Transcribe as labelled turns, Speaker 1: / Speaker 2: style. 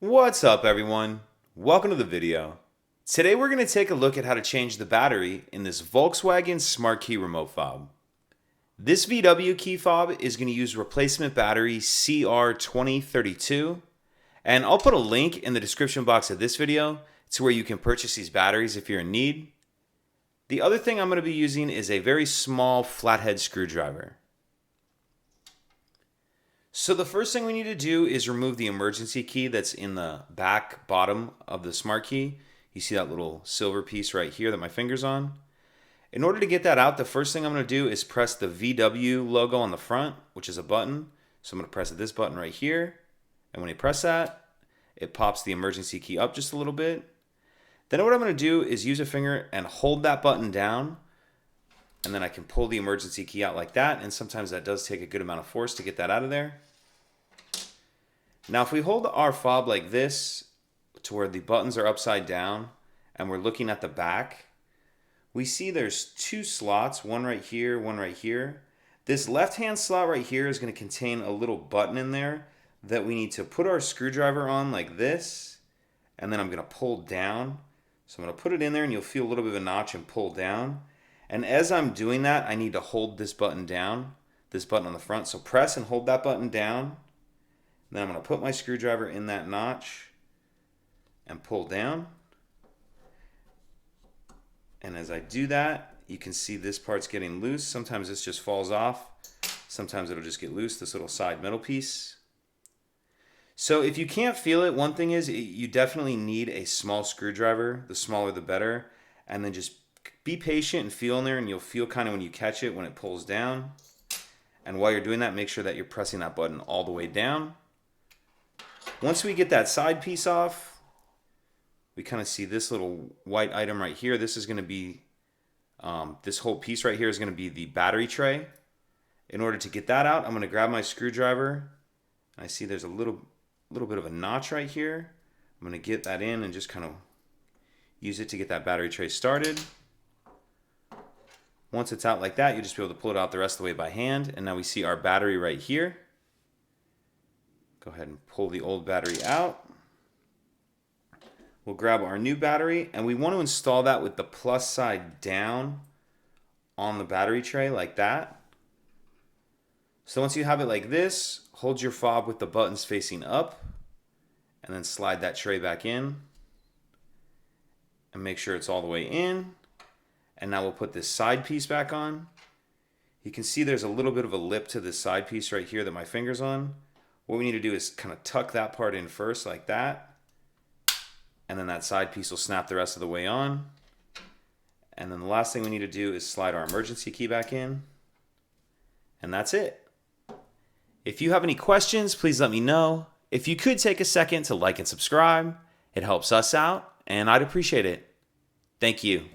Speaker 1: What's up, everyone? Welcome to the video. Today we're going to take a look at how to change the battery in this Volkswagen Smart Key remote fob. This VW key fob is going to use replacement battery CR2032, and I'll put a link in the description box of this video to where you can purchase these batteries if you're in need. The other thing I'm going to be using is a very small flathead screwdriver. So the first thing we need to do is remove the emergency key that's in the back bottom of the smart key. You see that little silver piece right here that my finger's on. In order to get that out, the first thing I'm going to do is press the VW logo on the front, which is a button. So I'm going to press this button right here. And when you press that, it pops the emergency key up just a little bit. Then what I'm going to do is use a finger and hold that button down. And then I can pull the emergency key out like that. And sometimes that does take a good amount of force to get that out of there. Now, if we hold our fob like this to where the buttons are upside down and we're looking at the back, we see there's two slots, one right here, one right here. This left-hand slot right here is going to contain a little button in there that we need to put our screwdriver on like this, and then I'm going to pull down. So I'm going to put it in there and you'll feel a little bit of a notch and pull down. And as I'm doing that, I need to hold this button down, this button on the front. So press and hold that button down. Then I'm going to put my screwdriver in that notch and pull down. And as I do that, you can see this part's getting loose. Sometimes this just falls off. Sometimes it'll just get loose, this little side metal piece. So if you can't feel it, one thing is you definitely need a small screwdriver. The smaller the better. And then just be patient and feel in there, and you'll feel kind of when you catch it when it pulls down. And while you're doing that, make sure that you're pressing that button all the way down. Once we get that side piece off, we kind of see this little white item right here. This is going to be, this whole piece right here is going to be the battery tray. In order to get that out, I'm going to grab my screwdriver. I see there's a little bit of a notch right here. I'm going to get that in and just kind of use it to get that battery tray started. Once it's out like that, you'll just be able to pull it out the rest of the way by hand. And now we see our battery right here. Go ahead and pull the old battery out. We'll grab our new battery, and we want to install that with the plus side down on the battery tray like that. So once you have it like this, hold your fob with the buttons facing up and then slide that tray back in and make sure it's all the way in. And now we'll put this side piece back on. You can see there's a little bit of a lip to this side piece right here that my finger's on. What we need to do is kind of tuck that part in first like that. And then that side piece will snap the rest of the way on. And then the last thing we need to do is slide our emergency key back in. And that's it. If you have any questions, please let me know. If you could take a second to like and subscribe, it helps us out, and I'd appreciate it. Thank you.